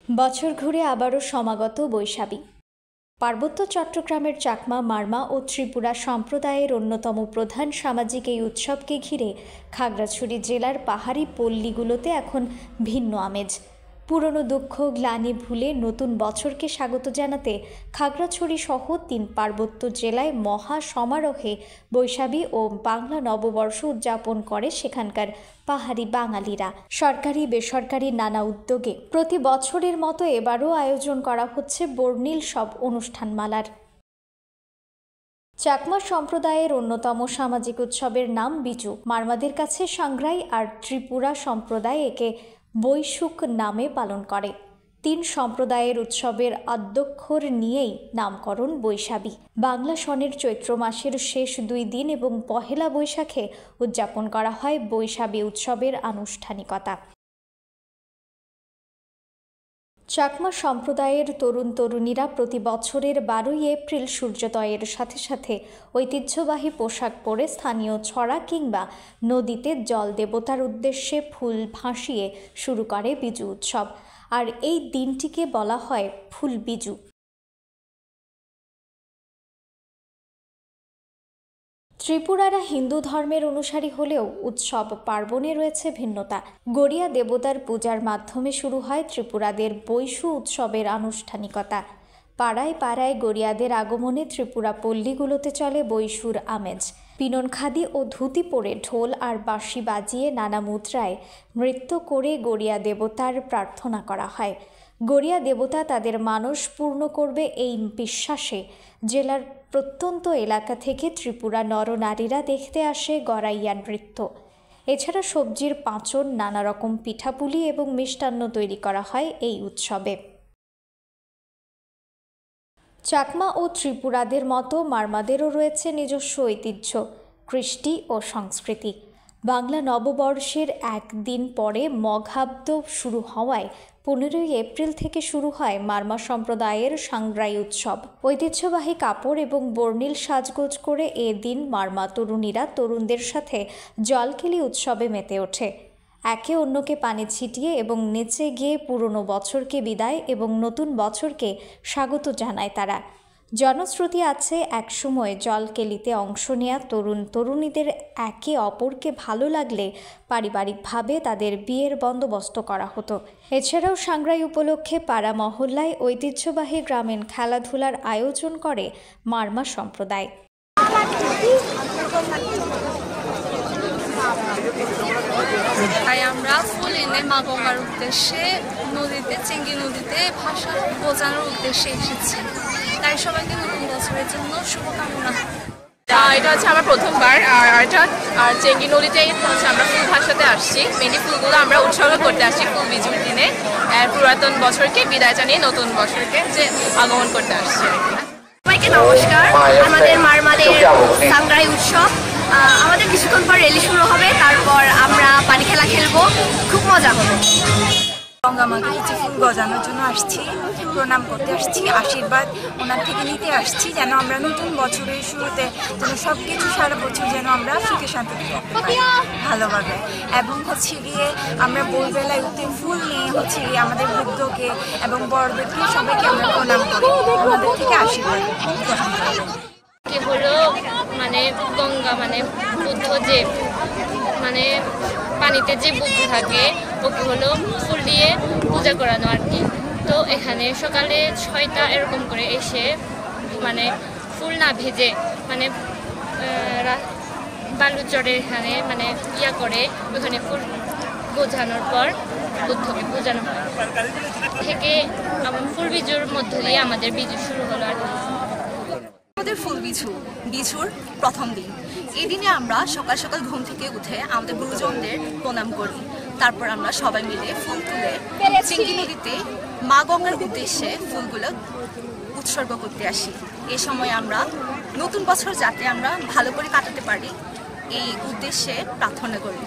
বছর ঘুরে আবারও সমাগত বৈশাখী। পার্বত্য চট্টগ্রামের চাকমা, মারমা ও ত্রিপুরা সম্প্রদায়ের অন্যতম প্রধান সামাজিক এই উৎসবকে ঘিরে খাগড়াছড়ি জেলার পাহাড়ি পল্লীগুলোতে এখন ভিন্ন আমেজ। পুরনো দুঃখ গ্লানি ভুলে নতুন বছরকে স্বাগত জানাতে খাগড়াছড়ি সহ ৩ পার্বত্য জেলায় মহা সমারোহে বৈশাখী ও বাংলা নববর্ষ উদযাপন করে সেখানকার পাহাড়ি বাঙালিরা। সরকারি বেসরকারি নানা উদ্যোগে প্রতি বছরের মতো এবারও আয়োজন করা হচ্ছে বর্ণিল সব অনুষ্ঠানমালার। চাকমা সম্প্রদায়ের অন্যতম সামাজিক উৎসবের নাম বিজু। মারমাদের কাছে সাংগ্রাই আর ত্রিপুরা সম্প্রদায় একে বৈশুখ নামে পালন করে। ৩ সম্প্রদায়ের উৎসবের আদ্যক্ষর নিয়েই নামকরণ বৈশাখী। বাংলা সনের চৈত্র মাসের শেষ 2 দিন এবং পহেলা বৈশাখে উদযাপন করা হয় বৈশাখী উৎসবের আনুষ্ঠানিকতা। চাকমা সম্প্রদায়ের তরুণ তরুণীরা প্রতি বছরের 12ই এপ্রিল সূর্যোদয়ের সাথে সাথে ঐতিহ্যবাহী পোশাক পরে স্থানীয় ছড়া কিংবা নদীতে জল দেবতার উদ্দেশ্যে ফুল ভাসিয়ে শুরু করে বিজু উৎসব। আর এই দিনটিকে বলা হয় ফুল বিজু। ত্রিপুরারা হিন্দু ধর্মের অনুসারী হলেও উৎসব পার্বণে রয়েছে ভিন্নতা। গড়িয়া দেবতার পূজার মাধ্যমে শুরু হয় ত্রিপুরাদের বৈশু উৎসবের আনুষ্ঠানিকতা। পাড়ায় পাড়ায় গড়িয়াদের আগমনে ত্রিপুরা পল্লীগুলোতে চলে বৈশুর আমেজ। পিনন খাদি ও ধুতি পরে ঢোল আর বাঁশি বাজিয়ে নানা মুদ্রায় নৃত্য করে গড়িয়া দেবতার প্রার্থনা করা হয়। গড়িয়া দেবতা তাদের মানস পূর্ণ করবে এই বিশ্বাসে জেলার প্রত্যন্ত এলাকা থেকে ত্রিপুরা নরনারীরা দেখতে আসে গড়াইয়া নৃত্য। এছাড়া সবজির পাঁচন, নানা রকম পিঠাপুলি এবং মিষ্টান্ন তৈরি করা হয় এই উৎসবে। চাকমা ও ত্রিপুরাদের মতো মারমাদেরও রয়েছে নিজস্ব ঐতিহ্য, কৃষ্টি ও সংস্কৃতি। বাংলা নববর্ষের একদিন পরে মঘাব্দ শুরু হওয়ায় 15ই এপ্রিল থেকে শুরু হয় মারমা সম্প্রদায়ের সাংগ্রাই উৎসব। ঐতিহ্যবাহী কাপড় এবং বর্ণিল সাজগোজ করে এদিন মারমা তরুণীরা তরুণদের সাথে জলকেলি উৎসবে মেতে ওঠে। একে অন্যকে পানি ছিটিয়ে এবং নেচে গিয়ে পুরনো বছরকে বিদায় এবং নতুন বছরকে স্বাগত জানায় তারা। জনশ্রুতি আছে একসময় জলকেলিতে অংশ নেয়া তরুণ তরুণীদের একে অপরকে ভালো লাগলে পারিবারিকভাবে তাদের বিয়ের বন্দোবস্ত করা হতো। এছাড়াও সাংগ্রাই উপলক্ষে পাড়া মহল্লায় ঐতিহ্যবাহী গ্রামীণ খেলাধুলার আয়োজন করে মারমা সম্প্রদায়। তাই আমরা ফুল এনে মা গঙ্গার উদ্দেশ্যে নদীতে, চেঙ্গি নদীতে ভাষা বোঝানোর উদ্দেশ্যে এসেছি। তাই সবাইকে নতুন বছরের জন্য শুভকামনা। এটা হচ্ছে আমার প্রথমবার, আর চেঙ্গি নদীতে হচ্ছে আমরা ফুল ভাষাতে আসছি। মেনলি ফুলগুলো আমরা উৎসর্গ করতে আসছি ফুল বিজুর দিনে, পুরাতন বছরকে বিদায় জানিয়ে নতুন বছরকে যে আগমন করতে আসছি। সবাইকে নমস্কার। আমাদের মারমাদের সাংগ্রাই উৎসব, আমাদের কিছুক্ষণ পর রেলি শুরু হবে, তারপর আমরা পানি খেলা খেলবো, খুব মজা হবে। গঙ্গা মাকে কিছু ফুল গজানোর জন্য আসছি, প্রণাম করতে আসছি, আশীর্বাদ ওনার থেকে নিতে আসছি, যেন আমরা নতুন বছরের শুরুতে যেন সব কিছু সারা বছর যেন আমরা সুখে শান্তিতে থাকতে পারি ভালোভাবে। এবং হচ্ছে গিয়ে আমরা ভোরবেলায় উঠে ফুল নিয়ে হচ্ছে গিয়ে আমাদের বৃদ্ধকে এবং বড়দেরকে সবাইকে আমরা প্রণাম করি, ওনাদের থেকে আশীর্বাদ গ্রহণ করি। হলো মানে গঙ্গা মানে বুদ্ধ, যে মানে পানিতে যে বুদ্ধ থাকে ওকে হলো ফুল দিয়ে পূজা করানো আর কি। তো এখানে সকালে 6টা এরকম করে এসে মানে ফুল না ভেজে মানে বালুচরের এখানে মানে করে ওখানে ফুল বোঝানোর পর বুদ্ধকে বোঝানো হয় থেকে ফুল বিজুর মধ্য দিয়ে আমাদের বিজু শুরু হলো আর কি। আমাদের ফুল বিজুর প্রথম দিন। এই দিনে আমরা সকাল সকাল ঘুম থেকে উঠে আমাদের গুরুজনদের প্রণাম করি। তারপর আমরা সবাই মিলে ফুল তুলে চেঙ্গি নদীতে মা গঙ্গার উদ্দেশ্যে ফুলগুলো উৎসর্গ করতে আসি। এই সময় আমরা নতুন বছর যাতে আমরা ভালো করে কাটাতে পারি এই উদ্দেশ্যে প্রার্থনা করি।